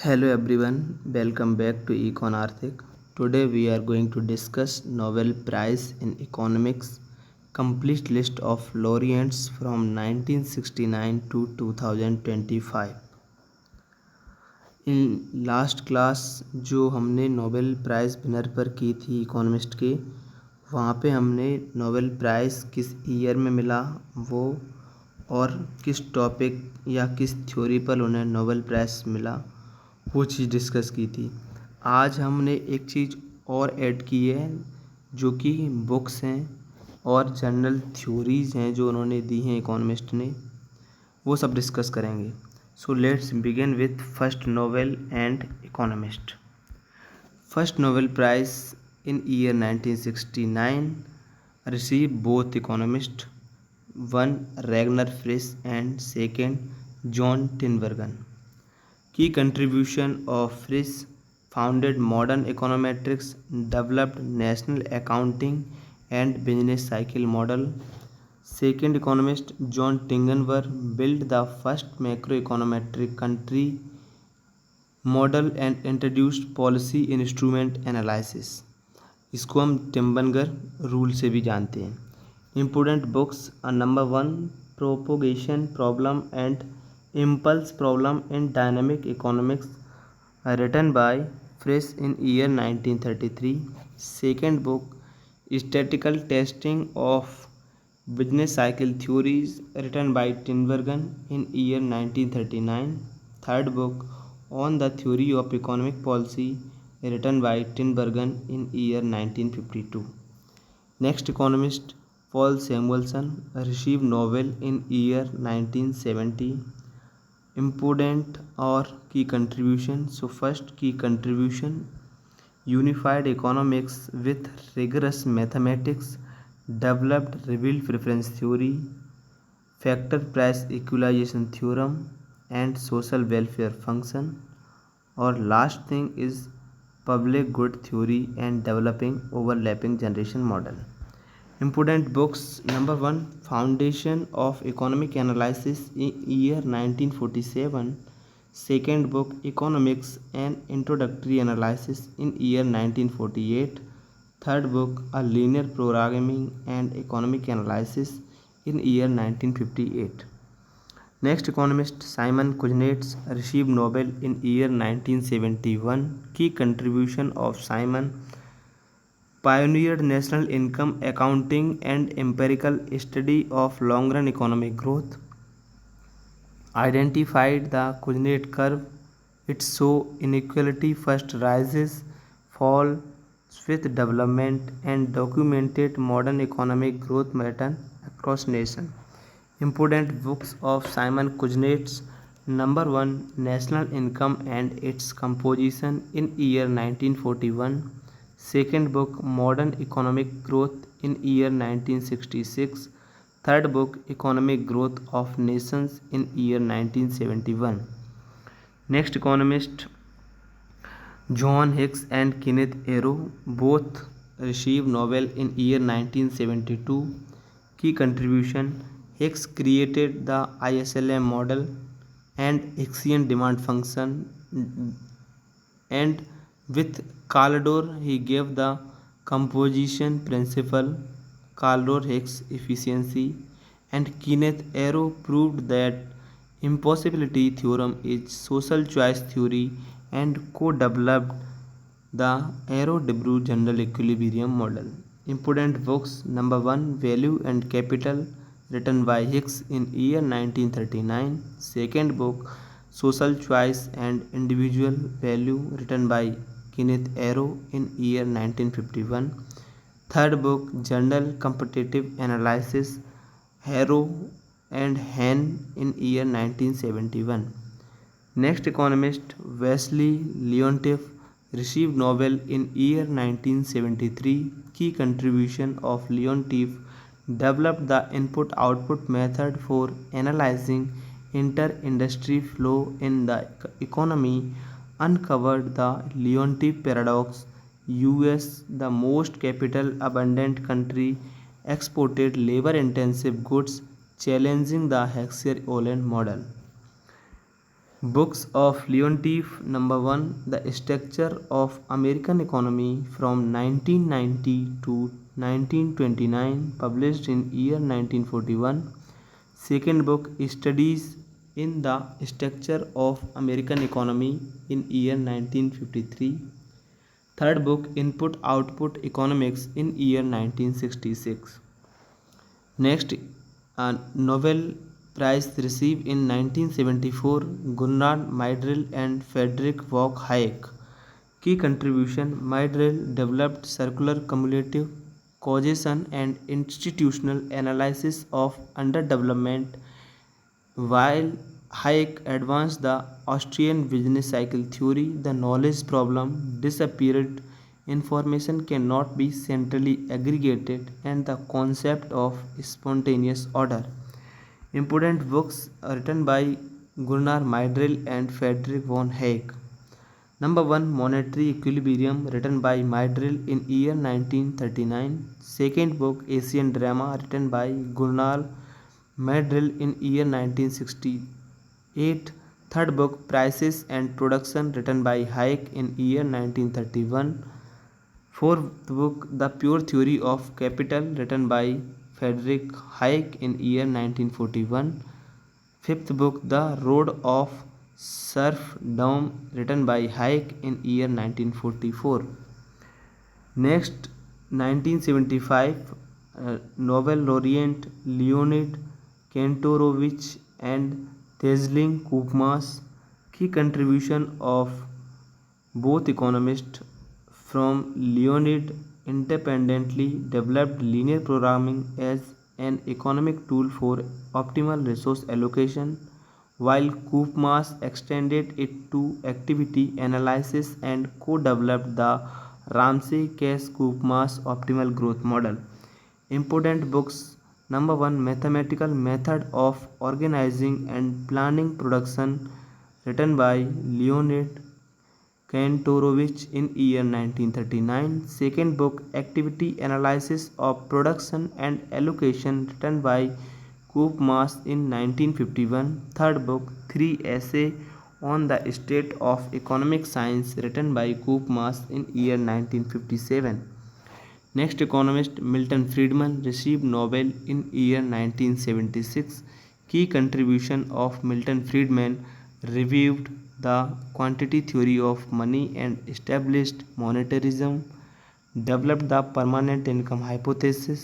Hello everyone, welcome back to Econ Arthik. Today we are going to discuss Nobel Prize in Economics, complete list of laureates from 1969 to 2025. In last class जो हमने Nobel prize winner पर की थी economist के, वहाँ पे हमने Nobel prize किस ईयर में मिला वो और किस टॉपिक या किस थ्योरी पर उन्हें नोबेल प्राइज़ मिला वो चीज़ डिस्कस की थी। आज हमने एक चीज़ और ऐड की है जो कि बुक्स हैं और जनरल थ्योरीज़ हैं जो उन्होंने दी हैं इकोनॉमिस्ट ने, वो सब डिस्कस करेंगे। So let's begin with first Nobel and economist. First Nobel prize in year 1969 received both economists, one Ragnar Frisch and second John Tinbergen. Key contribution of Frisch: founded modern econometrics, developed national accounting and business cycle model. Second economist John Tingenberg built the first macroeconometric country model and introduced policy instrument analysis. इसको हम टिम्बनगर rule से भी जानते हैं। Important books number 1 propagation problem and impulse problem in dynamic economics written by Frisch in year 1933. Second book statistical testing of business cycle theories written by Tinbergen in year 1939. Third book on the theory of economic policy written by Tinbergen in year 1952. Next economist Paul Samuelson received Nobel in year 1970. Important or key contribution. So first key contribution: unified economics with rigorous mathematics, developed revealed preference theory, factor price equalization theorem and social welfare function. Or last thing is public good theory and developing overlapping generation model. Important books number 1 foundation of economic analysis in year 1947. Second book economics and introductory analysis in year 1948. Third book a linear programming and economic analysis in year 1958. Next economist Simon Kuznets received Nobel in year 1971. Key contribution of Simon: pioneered national income accounting and empirical study of long-run economic growth, identified the Kuznets curve. It shows inequality first rises, falls with development, and documented modern economic growth pattern across nation. Important books of Simon Kuznets: number 1 National Income and Its Composition in year 1941. Second book Modern Economic Growth in year 1966. Third book Economic Growth of Nations in year 1971. Next economist John Hicks and Kenneth Arrow both received Nobel in year 1972. Key contribution: Hicks created the ISLM model and Hicksian demand function, and with Kaldor he gave the composition principle, Kaldor-Hicks efficiency, and Kenneth Arrow proved that impossibility theorem is social choice theory and co-developed the Arrow-Debreu general equilibrium model. Important books number 1 Value and Capital written by Hicks in year 1939. Second book Social Choice and Individual Value written by Kenneth Arrow in year 1951. Third book General Competitive Analysis Arrow and Hahn in year 1971. Next economist Wesley Leontief received Nobel in year 1973. Key contribution of Leontief: developed the input-output method for analyzing inter-industry flow in the economy, uncovered the Leontief paradox. US, the most capital-abundant country, exported labor-intensive goods, challenging the Heckscher-Ohlin model. Books of Leontief. Number 1, The Structure of American Economy from 1990 to 1929, published in year 1941. Second book, Studies in the Structure of American Economy in year 1953. Third book, Input Output Economics in year 1966. Next, a Nobel Prize received in 1974, Gunnar Myrdal and Frederick Vogt Hayek. Key contribution: Myrdal developed circular cumulative causation and institutional analysis of underdevelopment, while Hayek advanced the Austrian business cycle theory. The knowledge problem disappeared, information cannot be centrally aggregated, and the concept of spontaneous order. Important books written by Gunnar Myrdal and Frederick von Hayek. Number 1, Monetary Equilibrium, written by Myrdal in year 1939. Second book, Asian Drama, written by Gunnar Myrdal in year 1968. Third book, Prices and Production, written by Hayek in year 1931. Fourth book, The Pure Theory of Capital, written by Frederick Hayek in year 1941. Fifth book, The Road of Serfdom, written by Hayek in year 1944. Next, 1975, Nobel laureate Leonid Kantorovich and Teslin Koopmans. Key contribution of both economists: from Leonid independently developed linear programming as an economic tool for optimal resource allocation, while Koopmans extended it to activity analysis and co-developed the Ramsey-Cass-Koopmans optimal growth model. Important books: Number 1, Mathematical Method of Organizing and Planning Production, written by Leonid Kantorovich in year 1939. Second book, Activity Analysis of Production and Allocation, written by Koopmans in 1951. Third book, Three Essay on the State of Economic Science, written by Koopmans in year 1957. Next economist, Milton Friedman, received Nobel in year 1976. Key contribution of Milton Friedman: reviewed the quantity theory of money and established monetarism, developed the permanent income hypothesis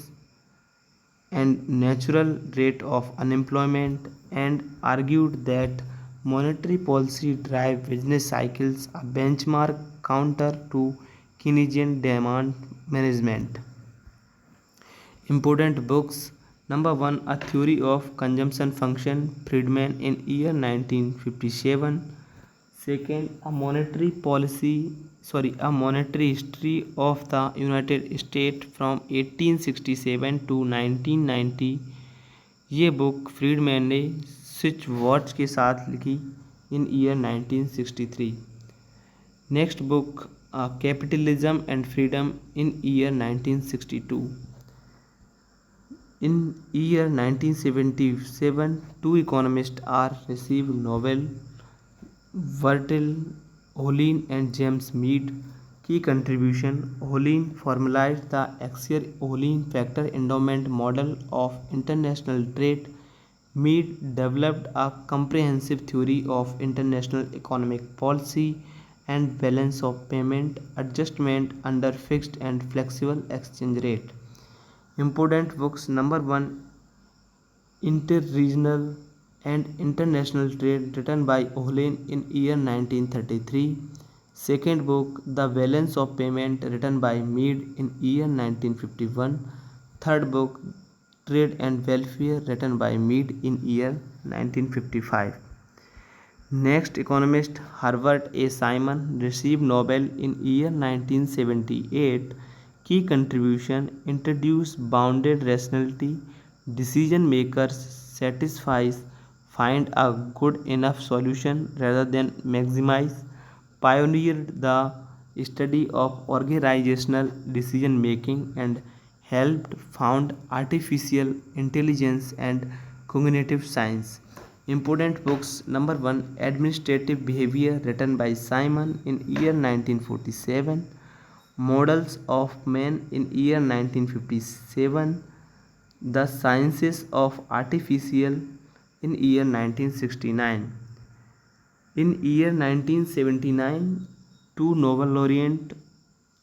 and natural rate of unemployment, and argued that monetary policy drive business cycles, a benchmark counter to Keynesian demand management. Important books: Number 1, A Theory of Consumption Function, Friedman in year 1957. Second, A Monetary History of the United States from 1867 to 1990. ये book Friedman ने स्विच वॉच के साथ लिखी in year 1963. Next book, Capitalism and Freedom in year 1962. In year 1977, two economists are received Nobel: Bertil Ohlin and James Mead. Key contribution: Ohlin formalized the Axier-Ohlin factor endowment model of international trade. Mead developed a comprehensive theory of international economic policy and balance of payment adjustment under fixed and flexible exchange rate. Important books: Number 1, Interregional and International Trade, written by Ohlin in year 1933. Second book, The Balance of Payment, written by Mead in year 1951. Third book, Trade and Welfare, written by Mead in year 1955. Next economist, Herbert A. Simon, received Nobel in year 1978. Key contribution: introduce bounded rationality, decision makers satisfies find a good enough solution rather than maximize, pioneered the study of organizational decision making, and helped found artificial intelligence and cognitive science. Important books. Number 1, Administrative Behavior, written by Simon in year 1947. Models of Man in year 1957. The Sciences of Artificial in year 1969. In year 1979, two Nobel laureate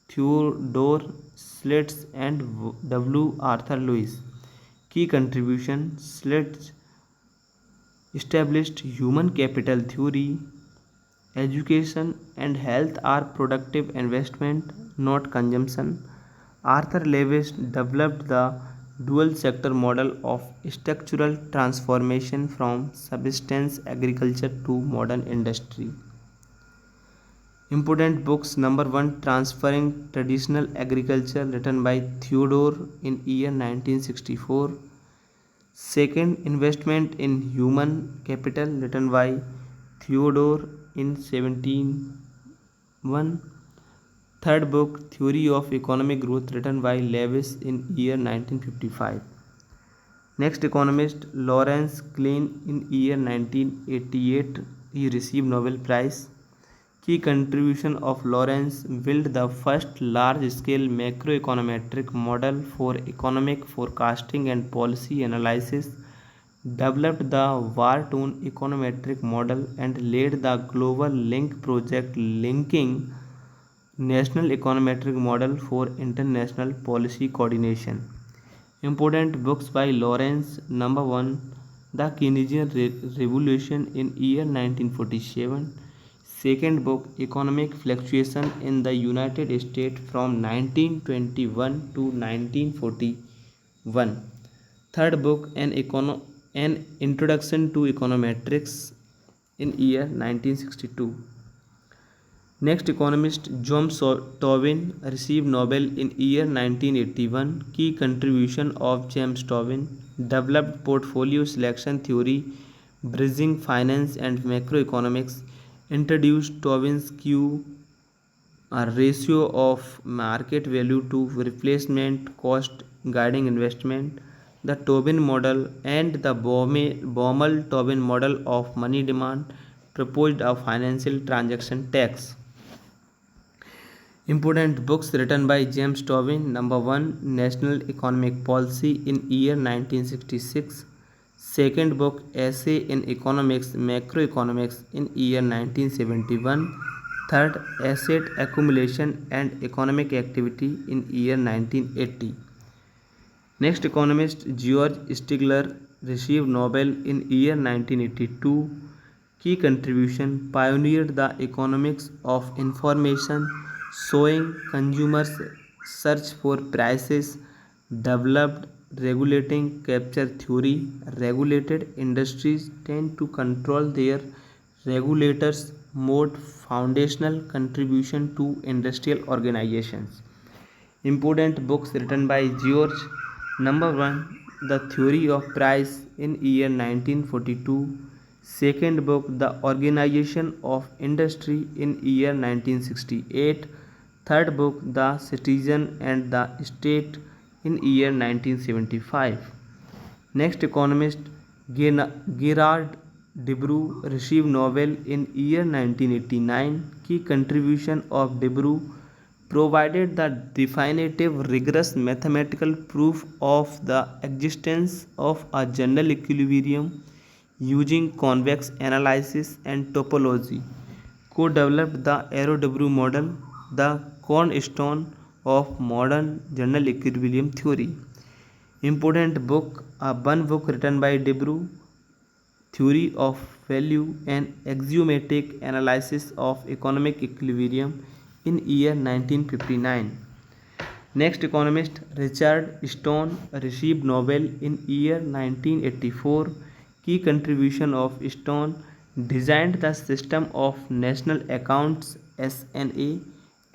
Theodore Slits and W. Arthur Lewis. Key contribution. Slits established human capital theory. Education and health are productive investment, not consumption. Arthur Lewis developed the dual sector model of structural transformation from subsistence agriculture to modern industry. Important books. Number 1, Transferring Traditional Agriculture, written by Theodore in year 1964. Second, Investment in Human Capital, written by Theodore in 1701. Third book, Theory of Economic Growth, written by Lewis in year 1955. Next economist, Lawrence Klein in year 1988. He received Nobel Prize. Key contribution of Lawrence: built the first large-scale macroeconometric model for economic forecasting and policy analysis, developed the Wharton econometric model, and led the Global Link project linking national econometric model for international policy coordination. Important books by Lawrence. Number 1, The Keynesian Revolution in year 1947. Second book, Economic Fluctuation in the United States from 1921 to 1941. Third book, An Introduction to Econometrics in year 1962. Next economist, James Tobin received Nobel in year 1981. Key contribution of James Tobin: developed portfolio selection theory, bridging finance and macroeconomics, introduced Tobin's Q, a ratio of market value to replacement cost guiding investment, the Tobin model, and the Baumol-Tobin model of money demand, proposed a financial transaction tax. Important books written by James Tobin. Number 1, National Economic Policy in year 1966. Second book, Essay in Economics, Macroeconomics in year 1971. Third, Asset Accumulation and Economic Activity in year 1980. Next economist, George Stigler received Nobel in year 1982. Key contribution: pioneered the economics of information, showing consumers search for prices, developed regulating capture theory. Regulated industries tend to control their regulators mode. Foundational contribution to industrial organizations. Important books written by George. Number 1, The Theory of Price in year 1942. Second book, The Organization of Industry in year 1968. Third book, The Citizen and the State in year 1975. Next economist, Gerard Debreu received Nobel in year 1989. Key contribution of Debreu: provided the definitive rigorous mathematical proof of the existence of a general equilibrium using convex analysis and topology. Co-developed the Arrow-Debreu model, the cornerstone of modern general equilibrium theory. Important book, one book written by Debreu, Theory of Value and Axiomatic Analysis of Economic Equilibrium in year 1959. Next economist, Richard Stone received Nobel in year 1984. Key contribution of Stone: designed the system of national accounts (SNA)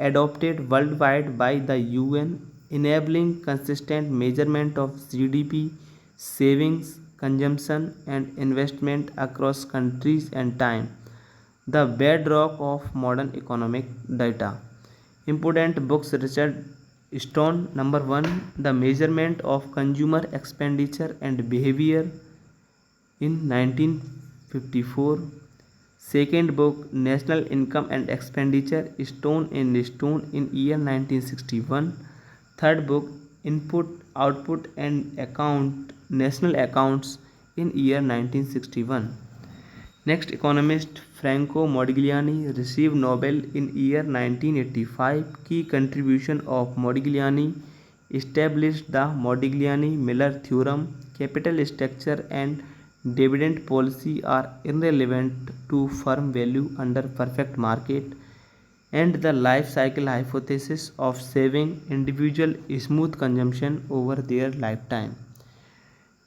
adopted worldwide by the UN, enabling consistent measurement of GDP, savings, consumption and investment across countries and time, the bedrock of modern economic data. Important books, Richard Stone. Number 1, The Measurement of Consumer Expenditure and Behavior in 1954. Second book, National Income and Expenditure, Stone in Stone, in year 1961. Third book, Input, Output and Account, National Accounts, in year 1961. Next economist, Franco Modigliani, received Nobel in year 1985. Key contribution of Modigliani: established the Modigliani-Miller theorem. Capital structure and dividend policy are irrelevant to firm value under perfect market. And the life cycle hypothesis of saving individual smooth consumption over their lifetime.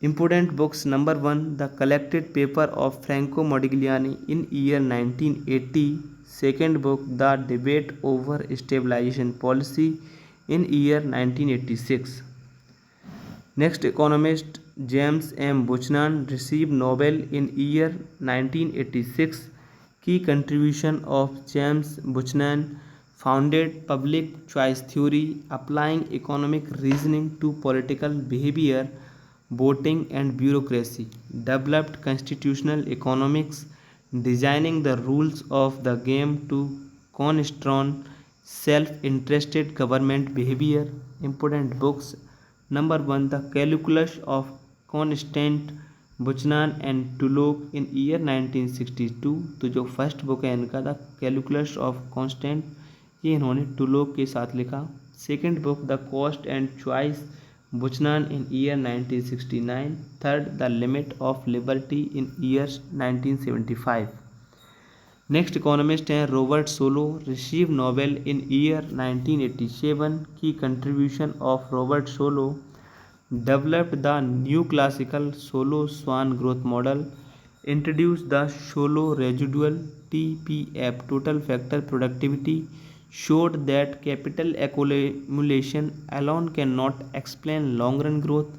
Important books. Number 1, The Collected Paper of Franco Modigliani, in year 1980. Second book, The Debate Over Stabilization Policy, in year 1986. Next economist, James M. Buchanan, received Nobel in year 1986. Key contribution of James Buchanan: founded public choice theory, applying economic reasoning to political behavior, voting and bureaucracy. Developed constitutional economics, designing the rules of the game to constrain self-interested government behavior. Important books. Number 1, The Calculus of Constant, Buchanan and Tullock, in year 1962. तो जो first book है इनका the calculus of constant, ये इन्होंने टुलोक के साथ लिखा. Second book the cost and choice, Buchanan, in year 1969. Third the limit of liberty, in year 1975. Next economist हैं Robert Solow, receive Nobel in year 1987. की contribution of Robert Solow: developed the new classical Solo-Swan growth model, introduced the Solo residual TPF total factor productivity, showed that capital accumulation alone cannot explain long-run growth.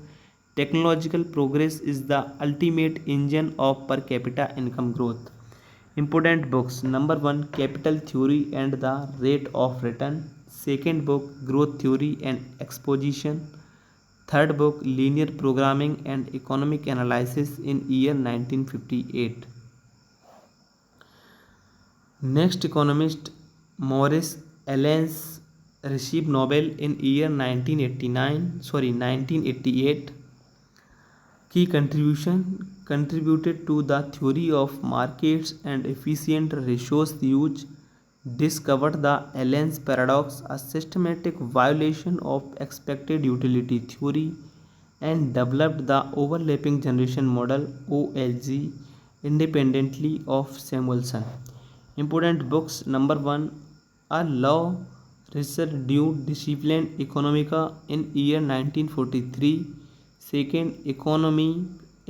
Technological progress is the ultimate engine of per capita income growth. Important books. Number 1, Capital Theory and the Rate of Return. Second book, Growth Theory and Exposition. Third book, Linear Programming and Economic Analysis, in year 1958. Next economist, Maurice Allens, received Nobel in year 1988. Key contribution: contributed to the theory of markets and efficient resource use, discovered the Allen's paradox, a systematic violation of expected utility theory, and developed the overlapping generation model OLG independently of Samuelson. Important books. Number 1, A Law Residue Discipline Economica, in year 1943. Second, Economy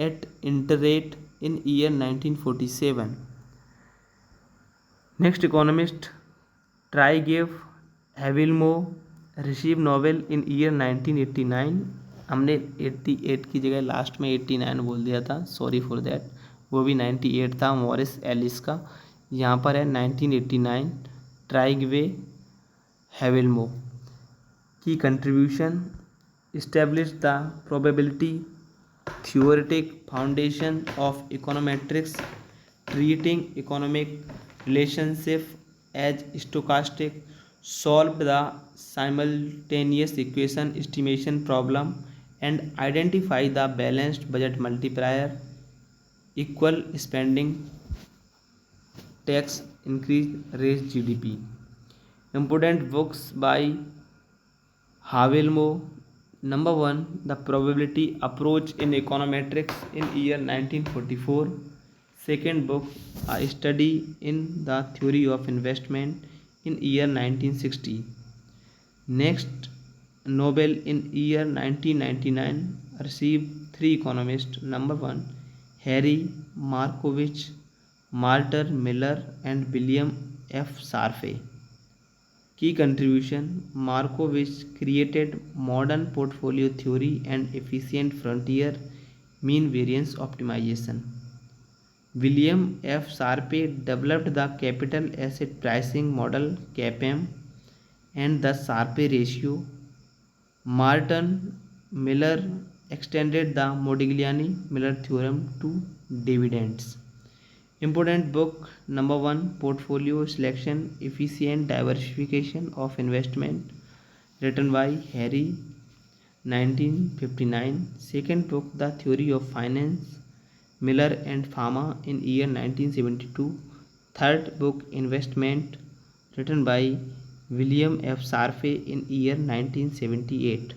at Interrate, in year 1947. Next economist, Trygve Haavelmo, receive Nobel in year 1989. हमने 88 की जगह last में 89 बोल दिया था, sorry for that. वो भी 98 था मॉरिस एलिस का, यहाँ पर है 1989. ट्राइगवे हैविल्मो. की contribution: establish the probability theoretic foundation of econometrics, treating economic relationship as stochastic, solved the simultaneous equation estimation problem, and identify the balanced budget multiplier, equal spending, tax increase, raise GDP. Important books by Havilmo. Number 1, The Probability Approach in Econometrics, in year 1944. Second book, A Study in the Theory of Investment, in year 1960. Next, Nobel in year 1999, received 3 economists. Number 1, Harry Markowitz, Walter Miller and William F. Sharpe. Key contribution: Markowitz created modern portfolio theory and efficient frontier mean variance optimization. William F. Sharpe developed the capital asset pricing model CAPM and the Sharpe ratio. Martin Miller extended the Modigliani-Miller theorem to dividends. Important book number 1, Portfolio Selection, Efficient Diversification of Investment, written by Harry, 1959. Second book, The Theory of Finance, Miller and Fama, in year 1972. Third book, Investment, written by William F. Sarfe, in year 1978.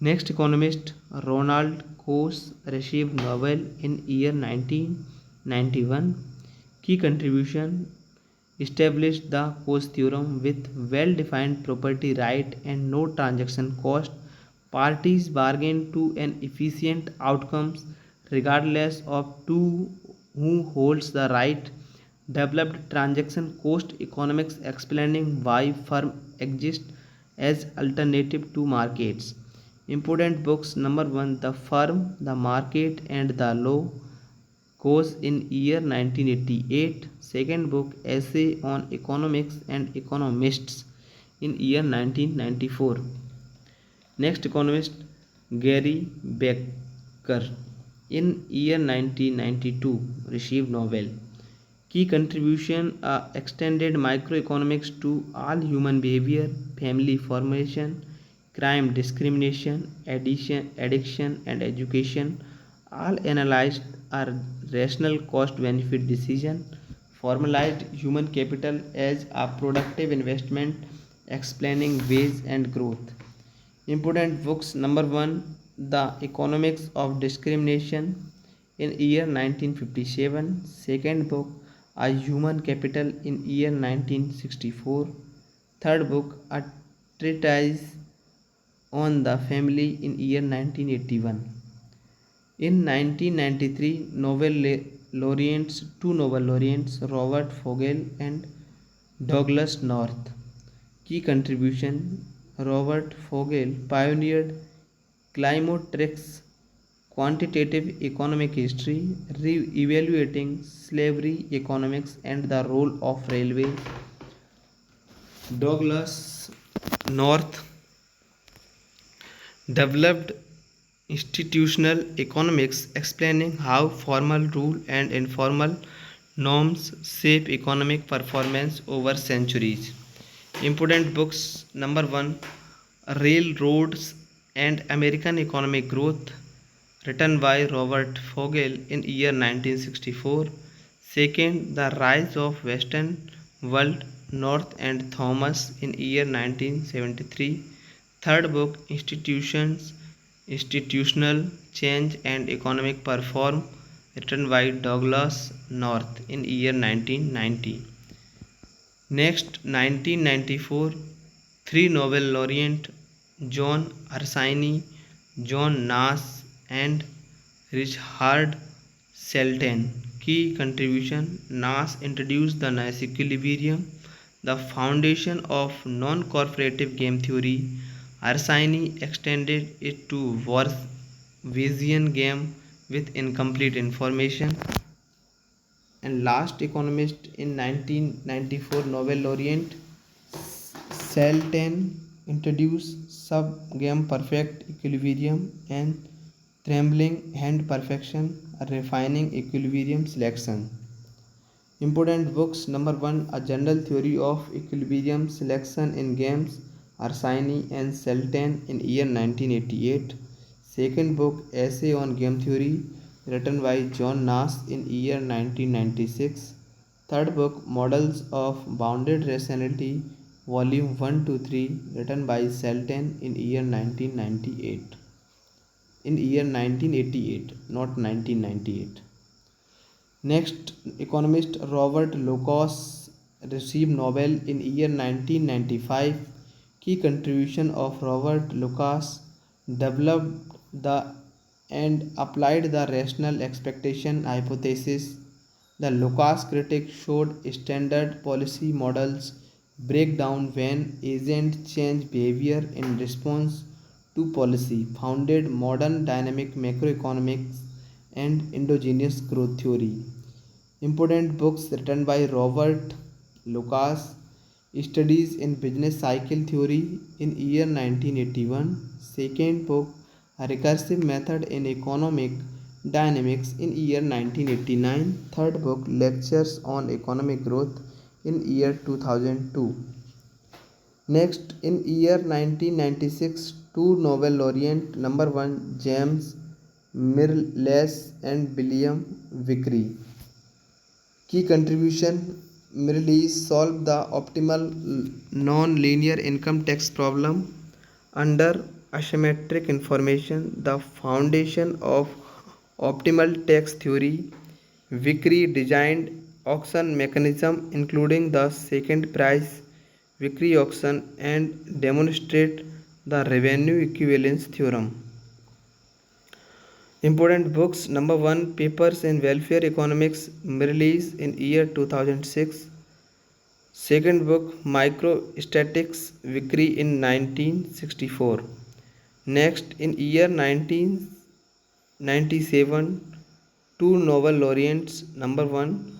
Next economist, Ronald Coase, received Nobel in year 1991. Key contribution: established the Coase theorem with well-defined property right and no transaction cost. Parties bargain to an efficient outcomes regardless of to who holds the right. Developed transaction cost economics explaining why firm exist as alternative to markets. Important books number 1, The Firm, The Market and the Law, Coase, in year 1988. Second book, Essay on Economics and Economists, in year 1994. Next economist, Gary Becker, in year 1992, received Nobel. Key contribution: extended microeconomics to all human behavior, family formation, crime, discrimination, addiction and education, all analyzed are rational cost benefit decision. Formalized human capital as a productive investment, explaining wage and growth. Important books number 1, The Economics of Discrimination, in year 1957. Second book, A Human Capital, in year 1964. Third book, A Treatise on the Family, in year 1981. In 1993, two Nobel laureates, Robert Fogel and Douglas North. Key contribution: Robert Fogel pioneered Climotrix quantitative economic history, re-evaluating slavery economics and the role of railway. Douglas North developed institutional economics, explaining how formal rule and informal norms shape economic performance over centuries. Important books number 1, Railroads and American Economic Growth, written by Robert Fogel, in year 1964. Second, The Rise of Western World, North and Thomas, in year 1973. Third book, Institutional Change and Economic Reform, written by Douglas North, in year 1990. Next, 1994, three Nobel laureate, John Arseny, John Nash and Richard Shelton. Key contribution: Nash introduced the Nash equilibrium, the foundation of non-cooperative game theory. Arseny extended it to Bayesian game with incomplete information. And last economist in 1994, Nobel laureate Shelton introduced sub-game perfect equilibrium and trembling hand perfection, refining equilibrium selection. Important books number 1, A General Theory of Equilibrium Selection in Games, Arseny and Shelton, in year 1988. Second book, Essay on Game Theory, written by John Nash, in year 1996. Third book, Models of Bounded Rationality, volume 1 to 3, written by Shelton, in year 1998. In year 1988, not 1998. Next economist, Robert Lucas, received Nobel in year 1995. Key contribution of Robert Lucas: developed the and applied the rational expectation hypothesis. The Lucas critic showed standard policy models break down when agents change behavior in response to policy, founded modern dynamic macroeconomics and endogenous growth theory. Important books written by Robert Lucas: Studies in Business Cycle Theory, in year 1981. Second book, A Recursive Method in Economic Dynamics in year 1989. Third book, Lectures on Economic Growth in year 2002. Next, in year 1996, two Nobel laureate, number one, James Mirrlees and William Vickrey. Key contribution: Mirrlees solved the optimal non-linear income tax problem under asymmetric information, the foundation of optimal tax theory. Vickrey designed auction mechanism including the second price Vickrey auction and demonstrate the revenue equivalence theorem. Important books: number one, Papers in Welfare Economics, Mirrlees in year 2006. Second book, Microstatics, Vickrey in 1964. Next, in year 1997, two Nobel laureates, number one,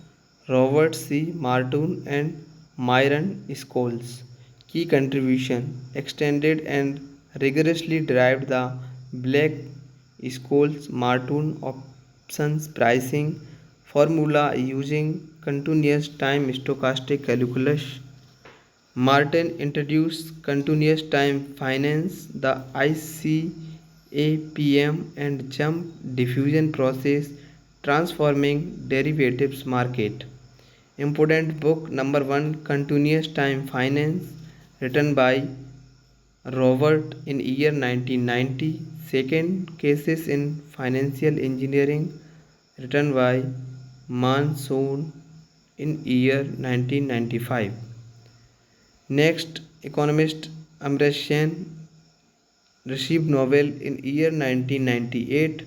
Robert C. Martin and Myron Scholes. Key contribution: extended and rigorously derived the Black-Scholes-Martin options pricing formula using continuous time stochastic calculus. Martin introduced continuous time finance, the ICAPM, and jump diffusion process transforming derivatives market. Important book: number one, Continuous Time Finance, written by Robert in year 1990. Second, Cases in Financial Engineering, written by Mansoon in year 1995. Next, economist Amartya Sen received Nobel in year 1998,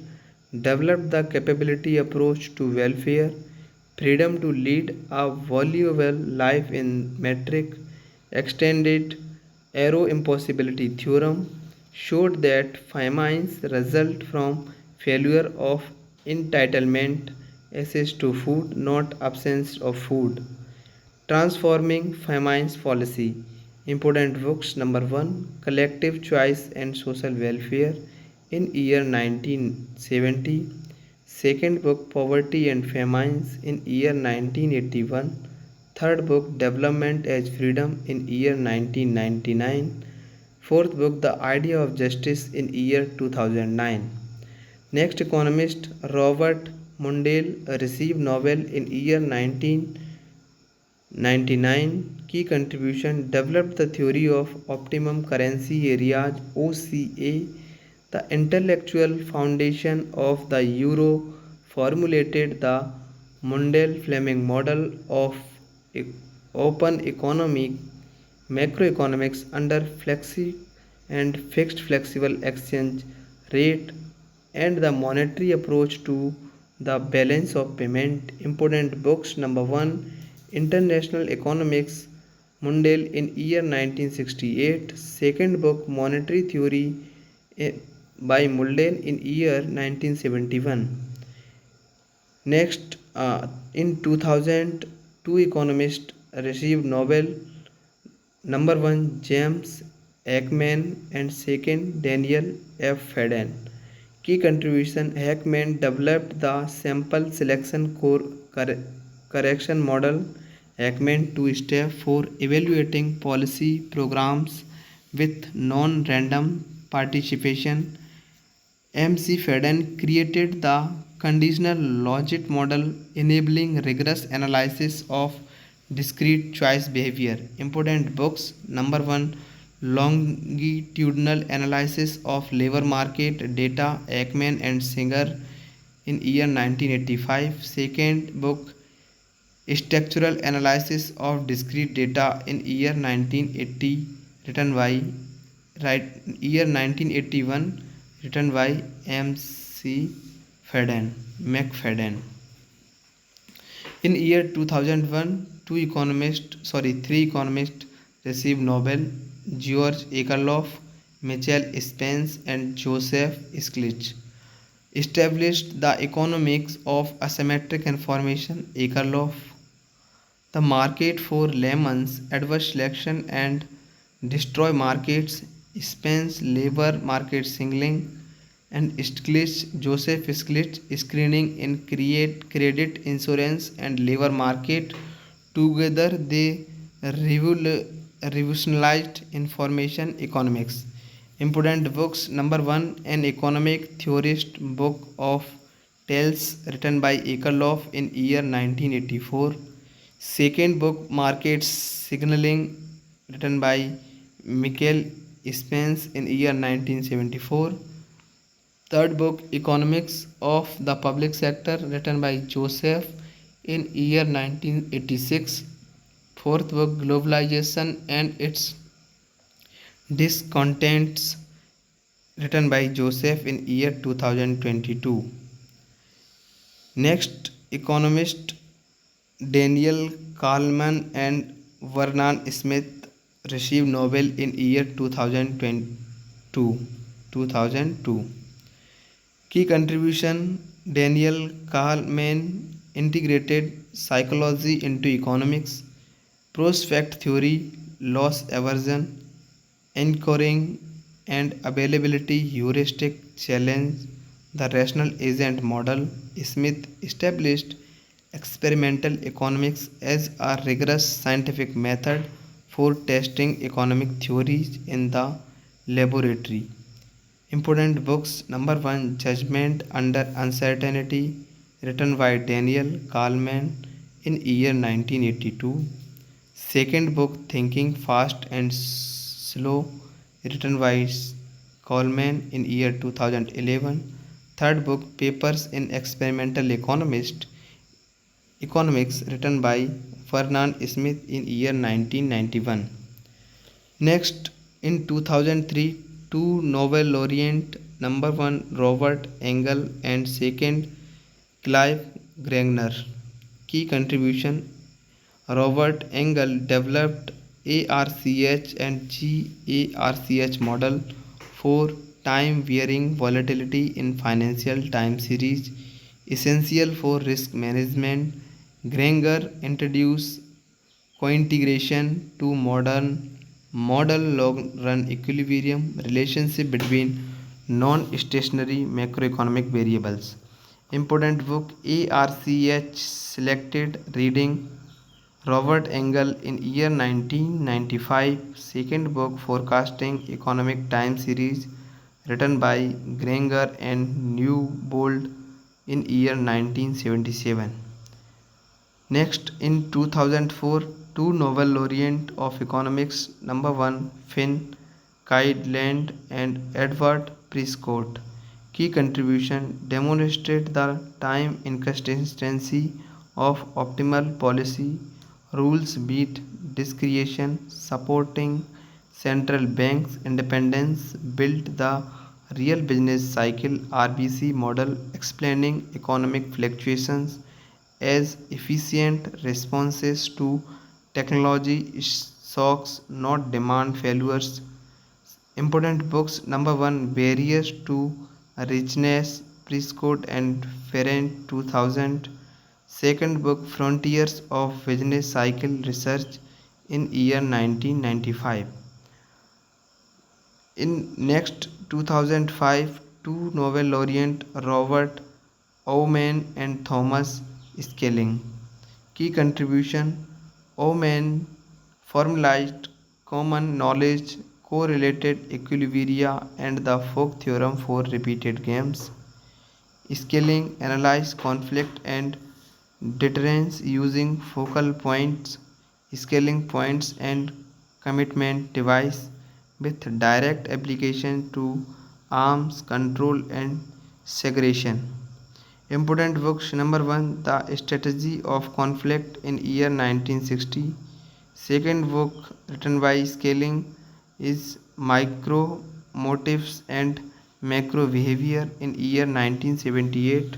developed the capability approach to welfare, freedom to lead a valuable life in metric, extended arrow impossibility theorem, showed that famines result from failure of entitlement access to food, not absence of food. Transforming Famines Policy. Important books: number one, Collective Choice and Social Welfare in year 1970. Second book, Poverty and Famines in year 1981. Third book, Development as Freedom in year 1999. Fourth book, The Idea of Justice in year 2009. Next, economist Robert Mundell received Nobel in year 1999. Key contribution: developed the theory of optimum currency areas OCA, the intellectual foundation of the euro, formulated the Mundell-Fleming model of open economic macroeconomics under flexi and fixed flexible exchange rate, and the monetary approach to the balance of payment. Important books: number one, International Economics, Mundell in year 1968. Second book, Monetary Theory by Mundell in year 1971. Next, in 2000, two economists received Nobel. Number one, James Heckman, and second, Daniel F. Fadden. Key contribution: Heckman developed the sample selection correction model, Heckman two-step, for evaluating policy programs with non-random participation. MC Fadden created the conditional logic model, enabling rigorous analysis of discrete choice behavior. Important books: number one, Longitudinal Analysis of Labor Market Data, Heckman and Singer in year 1985. Second book, Structural Analysis of Discrete Data in year 1980, written by year 1981, written by MC Fadden, McFadden. In year 2001, three economists received Nobel: George Akerlof, Michael Spence, and Joseph Stiglitz. Established the economics of asymmetric information. Akerlof, the market for lemons, adverse selection and destroy markets. Spence, labor market signaling and Stiglitz, Joseph Stiglitz, Screening in Credit Insurance and Labor Market. Together they revolutionized information economics. Important books. Number 1, An Economic Theorist, book of tales, written by Akerlof in year 1984. Second book, Market Signaling, written by Michael Spence in year 1974. Third book, Economics of the Public Sector, written by Joseph in year 1986. Fourth book, Globalization and its Discontents, written by Joseph in year 2022. Next, economist Daniel Kahneman and Vernon Smith received Nobel in year 2002. Key contribution: Daniel Kahneman integrated psychology into economics, prospect theory, loss aversion, anchoring and availability heuristic challenge the rational agent model. Smith established experimental economics as a rigorous scientific method for testing economic theories in the laboratory. Important books. Number 1, Judgment Under Uncertainty, written by Daniel Kahneman in year 1982. Second book, Thinking Fast and Slow, written by Kahneman in year 2011. Third book, Papers in Experimental Economics, written by Vernon Smith in year 1991. Next, in 2003, two Nobel laureate, number 1, Robert Engel and second, Clive Gregner. Key contribution: Robert Engel developed ARCH and GARCH model for time varying volatility in financial time series, essential for risk management. Granger introduced cointegration to model long-run equilibrium relationship between non-stationary macroeconomic variables. Important book, ARCH selected reading, Robert Engel in year 1995. Second book, Forecasting Economic Time Series, written by Granger and Newbold in year 1977. Next, in 2004, two Nobel laureate of economics, number 1, Finn Kydland and Edward Prescott. Key contribution: demonstrate the time inconsistency of optimal policy rules beat discretion, supporting central banks' independence, built the real business cycle RBC model, explaining economic fluctuations as efficient responses to technology shocks, not demand failures. Important books. Number 1, Barriers to Richness, Prescott and Ferrand 2000. Second book, Frontiers of Business Cycle Research in year 1995. In next 2005, two Nobel laureate, Robert Aumann and Thomas Schelling. Key contribution: Aumann formalized common knowledge, correlated equilibria and the Fock theorem for repeated games. Schelling analyzed conflict and deterrence using focal points, scaling points and commitment device with direct application to arms control and segregation. Important books. Number 1, The Strategy of Conflict in year 1960. Second book, written by Scaling, is Micro Motives and Macro Behavior in year 1978.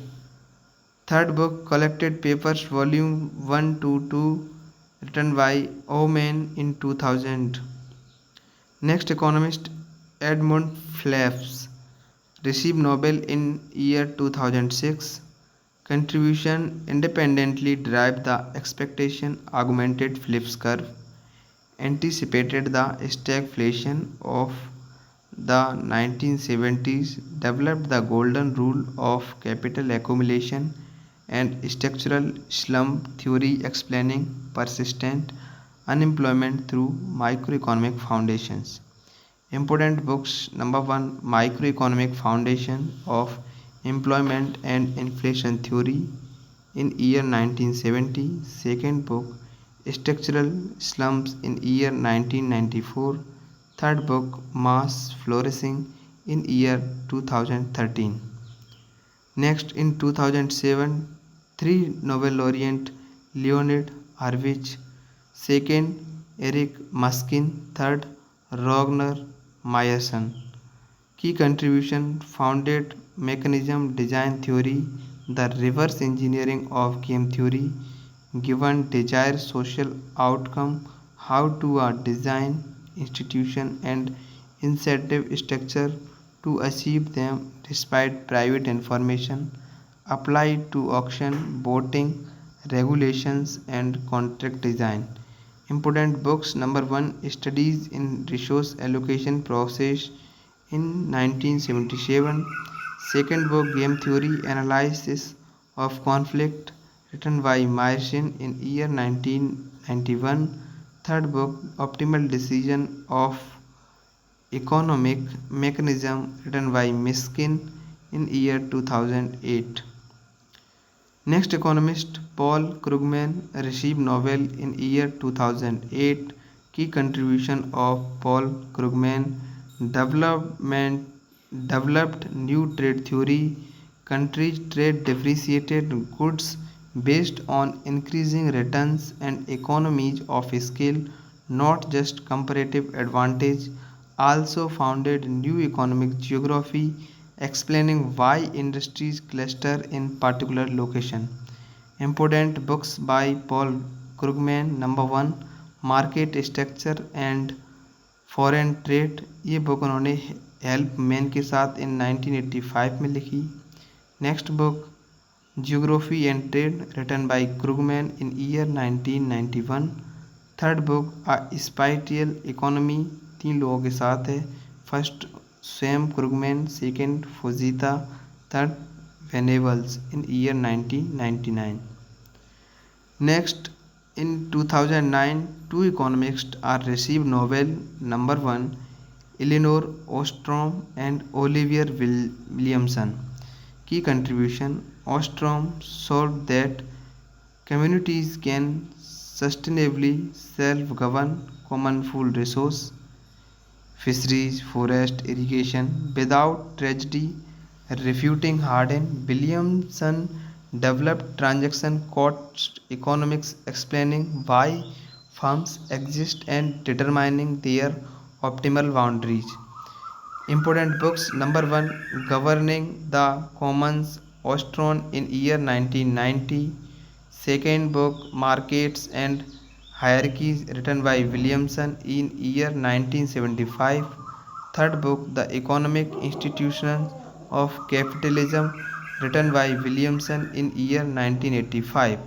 Third book, Collected Papers, Volume 1 to 2, written by Aumann in 2000. Next, economist Edmund Phelps received Nobel in year 2006. Contribution: independently derived the expectation augmented Phillips curve, anticipated the stagflation of the 1970s developed the golden rule of capital accumulation and structural slump theory explaining persistent unemployment through microeconomic foundations. Important books: number 1, Microeconomic Foundation of Employment and Inflation Theory in year 1970. Second book, Structural Slumps in year 1994. Third book, Mass Flourishing in year 2013. Next, in 2007, three Nobel laureate: Leonid Harvich, second Eric Muskin, third Rogner Meyerson. Key contribution: founded mechanism design theory, the reverse engineering of game theory, given desired social outcome, how to design institution and incentive structure to achieve them despite private information, applied to auction, voting, regulations and contract design. Important books: number 1, Studies in Resource Allocation Process in 1977. Second book, Game Theory Analysis of Conflict, written by Meyerson in year 1991. Third book, Optimal Decision of Economic Mechanism, written by Miskin in year 2008. Next economist, Paul Krugman, received Nobel in year 2008. Key contribution of Paul Krugman: development developed new trade theory. Countries trade depreciated goods based on increasing returns and economies of scale, not just comparative advantage. Also founded new economic geography, explaining why industries cluster in particular location. Important books by Paul Krugman: number 1, market structure and foreign trade, ये book उन्होंने Helpman के साथ in 1985 में लिखी। Next book, geography and trade, written by Krugman in year 1991। Third book, a spatial economy, 3 लोगों के साथ है। First same Krugman, second Fujita, third Venables in year 1999। Next, in 2009, two economists are received Nobel. Number 1, Elinor Ostrom and Oliver Williamson. Key contribution: Ostrom showed that communities can sustainably self-govern common food resource, fisheries, forest, irrigation without tragedy. Refuting Hardin, Williamson developed transaction cost economics, explaining why firms exist and determining their optimal boundaries. Important books: number 1, Governing the Commons, Ostrom in year 1990. Second book, Markets and Hierarchies, written by Williamson in year 1975. Third book, The Economic Institutions of Capitalism, written by Williamson in year 1985.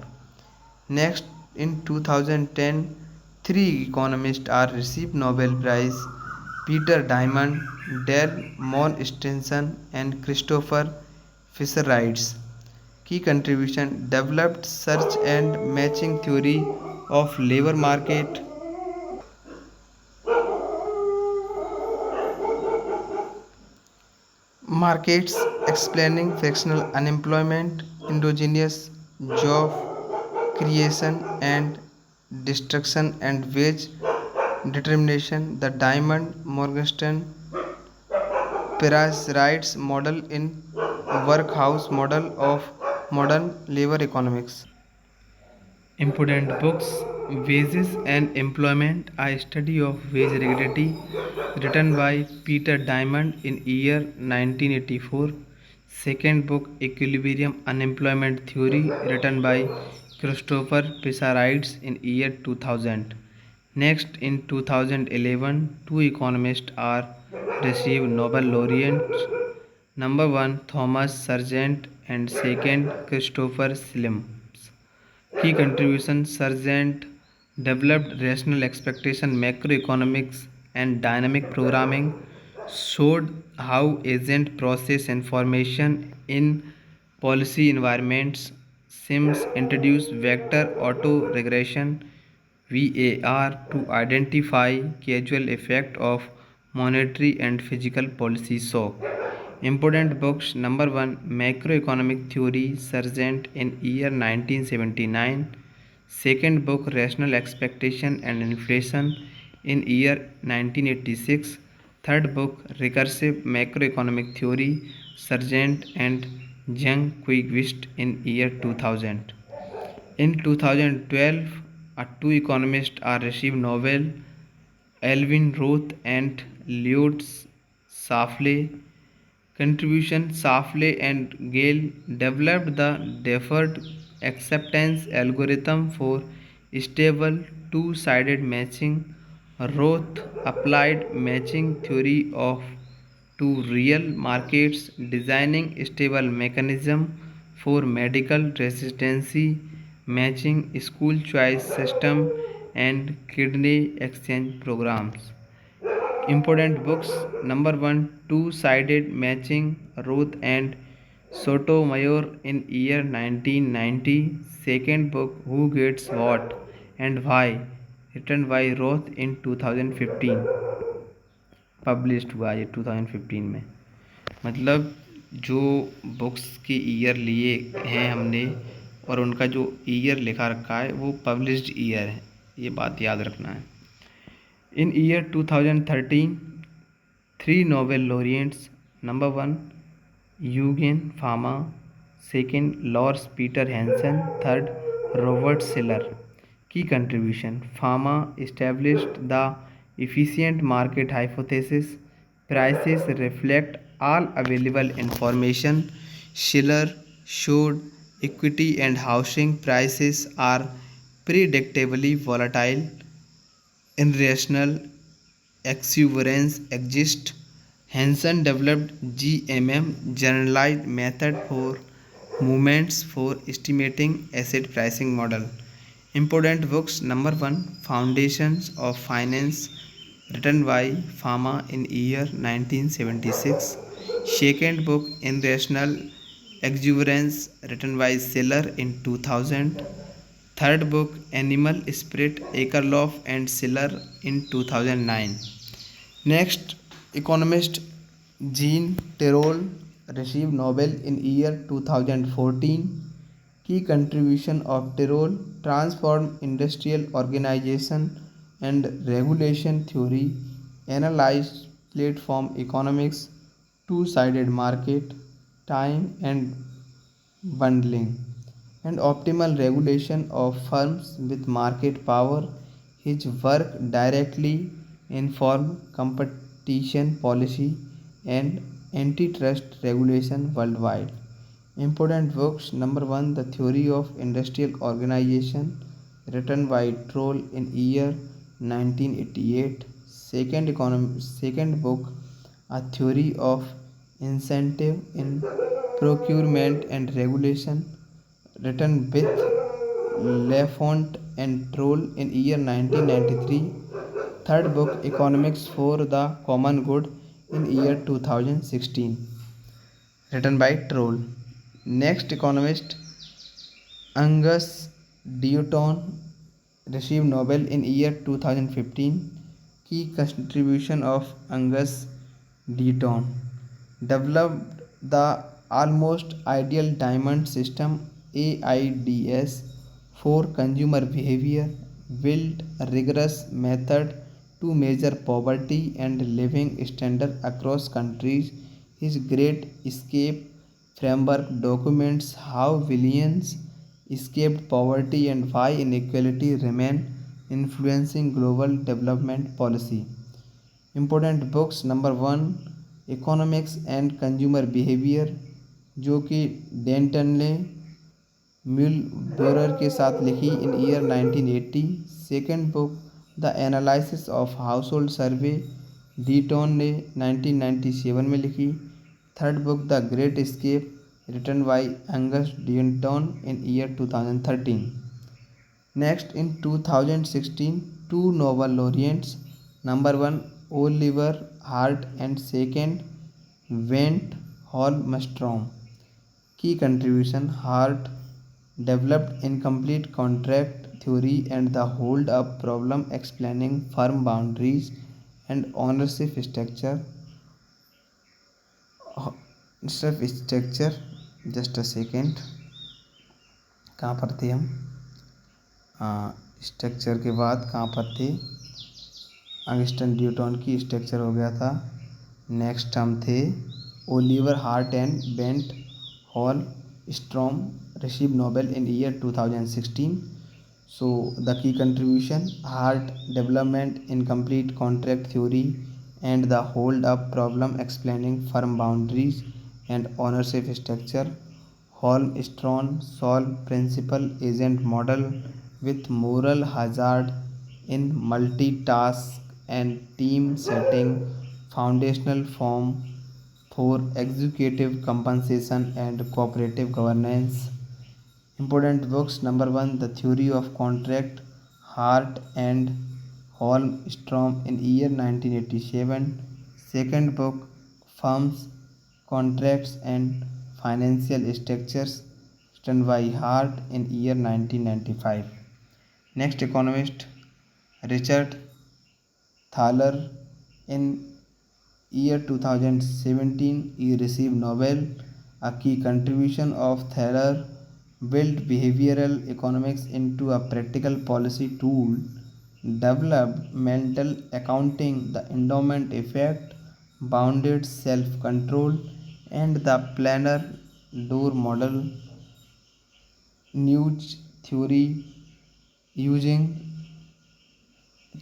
Next, in 2010, three economists are received Nobel Prize: Peter Diamond, Dale Moore-Stenson and Christopher Fisher-Wright. Key contribution: developed search and matching theory of labor markets, explaining fractional unemployment, endogenous job creation and destruction, and wage determination. The Diamond Morgenstern Price Rights model in workhouse model of modern labor economics. Important books: Wages and Employment, a study of wage regularity, written by Peter Diamond in year 1984. Second book, Equilibrium Unemployment Theory, written by Christopher Fisher-Wright in year 2000. Next, in 2011, two economists are received Nobel laureates. Number 1, Thomas Sargent and second, Christopher Slims. Key contribution: Sargent developed rational expectation macroeconomics and dynamic programming showed how agent process information in policy environments. Sims introduced vector auto regression VAR to identify causal effect of monetary and physical policy shock. Important books: number 1, Macroeconomic Theory, Sargent in year 1979. Second book, Rational Expectation and Inflation in year 1986. Third book, Recursive Macroeconomic Theory, Sargent and Young Quigwist in year 2000. In 2012, two economists are received Nobel, Alvin Roth and Lloyd Shafley. Contribution: Shafley and Gale developed the deferred acceptance algorithm for stable two-sided matching. Roth applied matching theory to real markets, designing stable mechanism for medical residency matching, school choice system, and kidney exchange programs. Important books: number 1, Two-Sided Matching, Roth and Sotomayor in year 1990. Second book, Who Gets What and Why, written by Roth in 2015, published हुआ ये 2015 में। मतलब जो books के year लिए हैं हमने और उनका जो ईयर लिखा रखा है वो पब्लिश्ड ईयर है, ये बात याद रखना है। In year 2013, three Nobel laureates: number 1, Eugen Fama; second, Lars Peter Hansen; third, Robert Shiller. Key contribution: Fama established the efficient market hypothesis. Prices reflect all available information. Shiller showed equity and housing prices are predictably volatile. Irrational exuberance exists. Hansen developed GMM, generalized method for movements for estimating asset pricing model. Important books: number 1, Foundations of Finance, written by Fama in year 1976. Second book, Irrational Exuberance, written by Shiller in 2000. Third book, Animal Spirit, Akerlof and Shiller in 2009. Next, economist Jean Tirole received Nobel in year 2014. Key contribution of Tirole: transformed industrial organization and regulation theory, analyzed platform economics, two-sided market, time and bundling, and optimal regulation of firms with market power. His work directly informed competition policy and antitrust regulation worldwide. Important books: number 1, The Theory of Industrial Organization, written by Troll in year 1988. Second book, A Theory of Incentive in Procurement and Regulation, written with Lafont and Troll in year 1993. Third book, Economics for the Common Good in year 2016, written by Troll. Next, economist Angus Deaton received Nobel in year 2015. Key contribution of Angus Deaton: developed the almost ideal diamond system AIDS for consumer behavior, built a rigorous method to measure poverty and living standard across countries. His Great Escape framework documents how billions escaped poverty and why inequality remain influencing global development policy. Important books: number 1, economics and consumer behaviour, जो कि Deaton ने Muellbauer के साथ लिखी in year 1980. Second book, the analysis of household survey, Deaton ने 1997 में लिखी. Third book, the great escape, written by Angus Deaton in year 2013. Next, in 2016, two Nobel laureates: number 1, Oliver Hart and second Went Holmstrom. Key contribution: Hart developed incomplete contract theory and the hold-up problem, explaining firm boundaries and ownership structure. Structure, just a second, कहाँ पर थे हम? Structure के बाद कहाँ पर थे? अंगस्टन Newton की स्ट्रक्चर हो गया था। नेक्स्ट हम थे Oliver heart and bent hall storm receive Nobel in year 2016. So the key contribution: Hart development incomplete contract theory and the hold up problem, explaining firm boundaries and ownership structure. Holmstrom solve principal agent model with moral hazard in multitask and team setting, foundational form for executive compensation and cooperative governance. Important books: number 1, The Theory of Contract, Hart and Holmstrom in year 1987. Second book, Firms, Contracts and Financial Structures, written by Hart in year 1995. Next economist, Richard Thaler in year 2017 he received Nobel. A key contribution of Thaler: built behavioral economics into a practical policy tool, developed mental accounting, the endowment effect, bounded self-control, and the planar door model, nudge theory using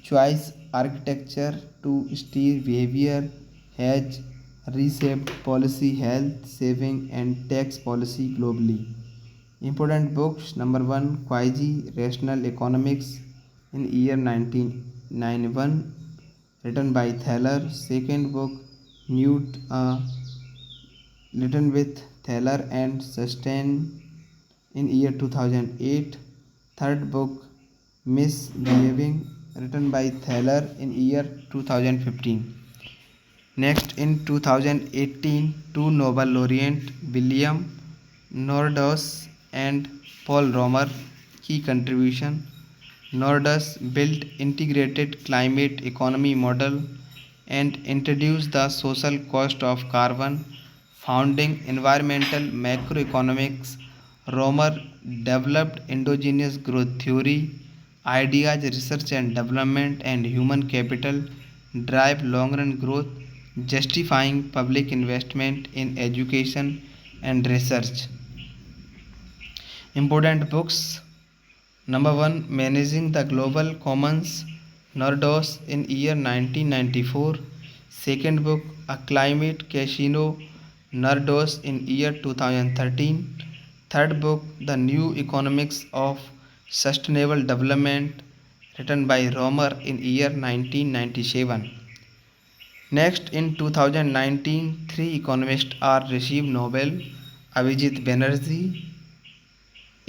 choice architecture to steer behavior, has reshaped policy, health saving and tax policy globally. Important books: number 1, Quasi-Rational Economics in year 1991, written by Thaler. Second book, Newt written with Thaler and Sustain in year 2008. Third book, Misbehaving, written by Thaler in year 2015. Next, in 2018, two Nobel laureate William Nordhaus and Paul Romer. Key contribution: Nordhaus built integrated climate economy model and introduced the social cost of carbon, founding environmental macroeconomics. Romer developed endogenous growth theory, ideas, research and development, and human capital drive long-run growth, justifying public investment in education and research. Important books: number 1, Managing the Global Commons, Nordhaus in year 1994. Second book, A Climate Casino, Nordhaus in year 2013. Third book, The New Economics of Sustainable Development, written by Romer in year 1997. Next, in 2019, three economists are received Nobel: Abhijit Banerjee,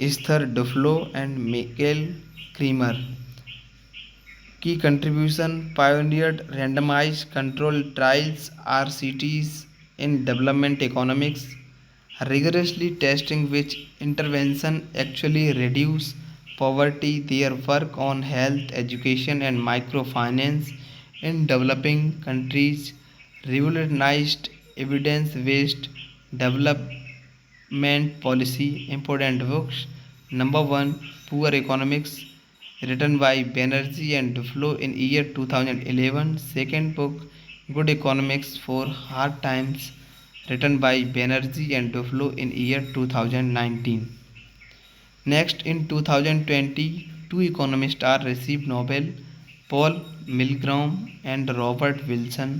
Esther Duflo, and Michael Kremer. Key contribution: pioneered randomized controlled trials (RCTs) in development economics, rigorously testing which intervention actually reduce poverty. Their work on health, education, and microfinance in developing countries revolutionized evidence-based development policy. Important books: number 1, Poor Economics, written by Banerjee and Duflo in year 2011. Second book, Good Economics for Hard Times, written by Banerjee and Duflo in year 2019. Next, in 2020, two economists are received Nobel: Paul Milgrom and Robert Wilson.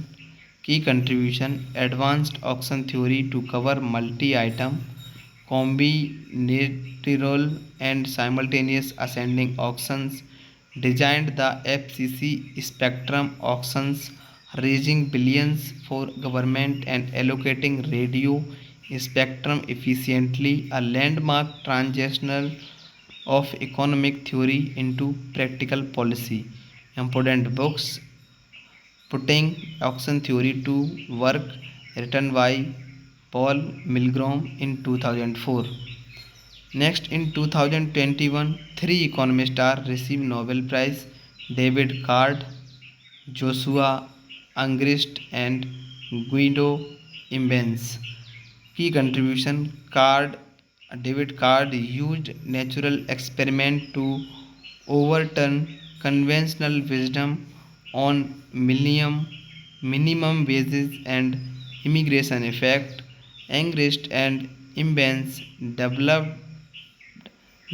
Key contribution: advanced auction theory to cover multi-item, combinatorial and simultaneous ascending auctions, designed the FCC spectrum auctions, raising billions for government and allocating radio spectrum efficiently, a landmark transitional of economic theory into practical policy. Important books: Putting Auction Theory to Work, written by Paul Milgrom in 2004. Next, in 2021, three economists are received Nobel Prize: David Card, Joshua Angrist, and Guido Imbens. Key contribution: David Card used natural experiment to overturn conventional wisdom on minimum wages and immigration effect. Angrist and Imbens developed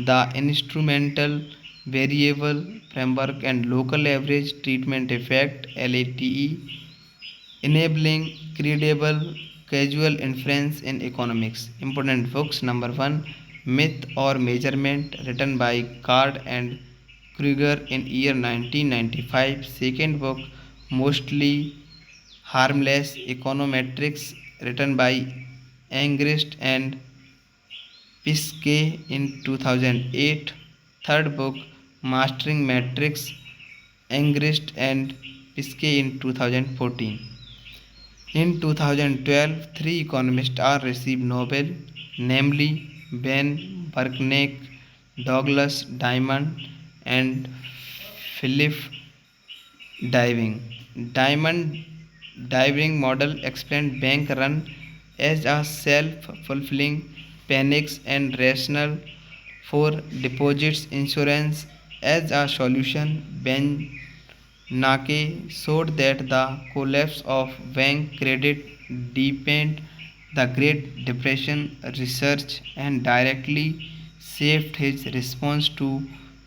the instrumental variable framework and local average treatment effect LATE, enabling credible causal inference in economics. Important books: number 1, Myth or Measurement, written by Card and Kruger in year 1995. Second book, Mostly Harmless Econometrics, written by Angrist and Piskey in 2008. Third book, Mastering Metrics, Angrist and Piskey in 2014. In 2012, three economists are received Nobel, namely Ben Bernanke, Douglas Diamond, and Philip Diving. Diamond diving model explained bank run as a self-fulfilling panics and rational for deposits insurance as a solution. Bernanke showed that the collapse of bank credit deepened the Great Depression research and directly shaped his response to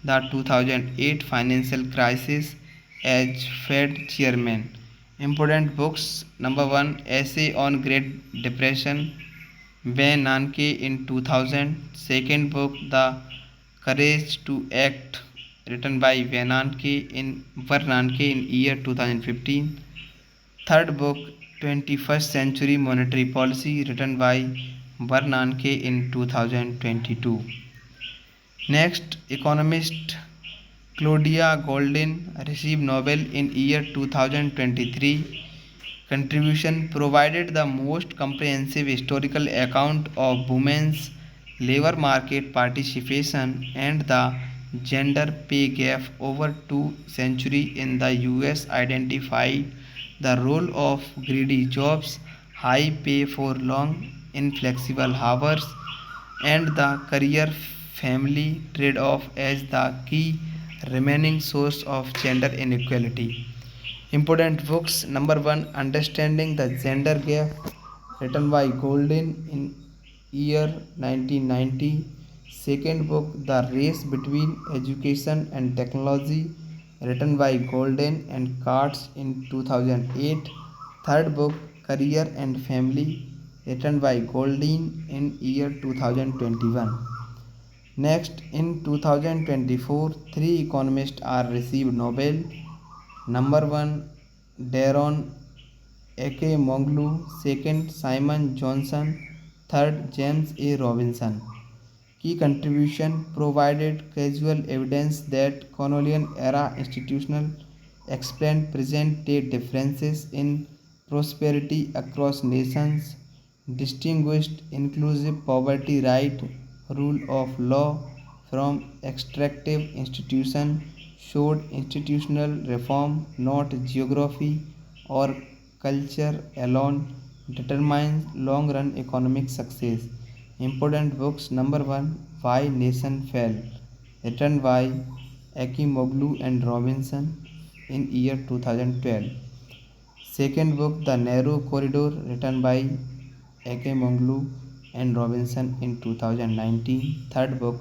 the 2008 financial crisis as Fed chairman. Important books: number 1, Essay on Great Depression, Bernanke in 2000. Second book, The Courage to Act, written by Bernanke in year 2015. Third book, 21st Century Monetary Policy, written by Bernanke in 2022. Next, economist Claudia Goldin received Nobel in year 2023. Contribution: provided the most comprehensive historical account of women's labor market participation and the gender pay gap over 2 centuries in the US, identified the role of greedy jobs, high pay for long inflexible hours, and the career family trade off as the key remaining source of gender inequality. Important books: number 1, Understanding the Gender Gap, written by Goldin in year 1990. Second book, The Race Between Education and Technology, written by Goldin and Katz in 2008. Third book, Career and Family, written by Goldin in year 2021. Next, in 2024, three economists are received Nobel. Number 1, Daron Acemoglu. Second, Simon Johnson. Third, James A. Robinson. Key contribution: provided causal evidence that colonial era institutional explained present day differences in prosperity across nations, distinguished inclusive poverty right rule of law from extractive institution, showed institutional reform, not geography or culture alone, determines long run economic success. Important books: number 1, Why Nation Fell, written by Acemoglu and Robinson in year 2012. Second book, The Narrow Corridor, written by Acemoglu and Robinson in 2019. Third book,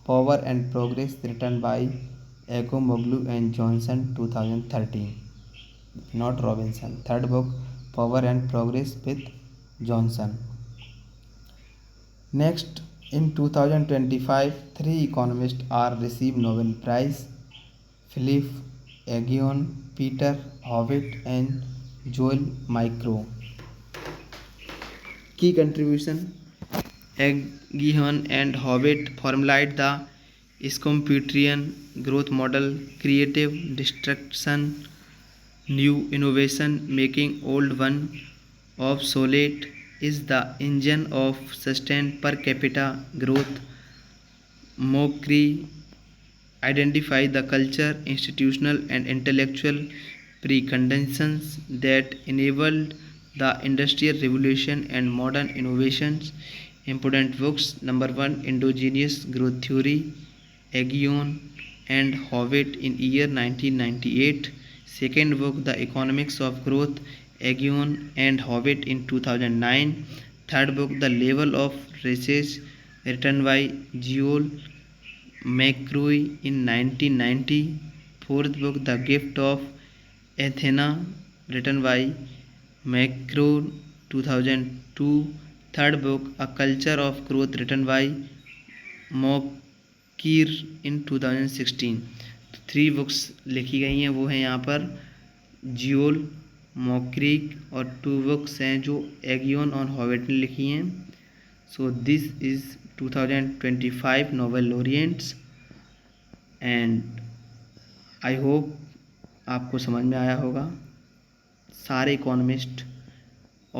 Power and Progress, written by Acemoglu and Johnson 2013. Not Robinson. Third book, Power and Progress with Johnson. Next, in 2025, three economists are received Nobel Prize: Philip Aghion, Peter Howitt, and Joel Micro. Key contribution: Aghion and Howitt formulated the Schumpeterian growth model, creative destruction, new innovation making old one obsolete is the engine of sustained per capita growth. Mockery identify the culture, institutional and intellectual preconditions that enabled the industrial revolution and modern innovations. Important books: number 1, Endogenous Growth Theory, Aghion and Howitt in year 1998. Second book, The Economics of Growth, Aghion and Howitt in 2009. Third book, The Level of Research, written by Joel McCrory in 1990. Fourth book, The Gift of Athena, written by McCrory 2002. Third book, A Culture of Growth, written by Mokyr इन 2016। तो 3 books लिखी गई हैं, वो हैं यहाँ पर जियोल मॉक्रीक, और 2 books हैं जो एगियोन और हॉविट ने लिखी हैं। So this is 2025 Nobel laureates and I hope आपको समझ में आया होगा। सारे इकोनॉमिस्ट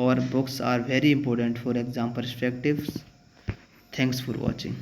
और books are very important for exam perspectives. Thanks for watching.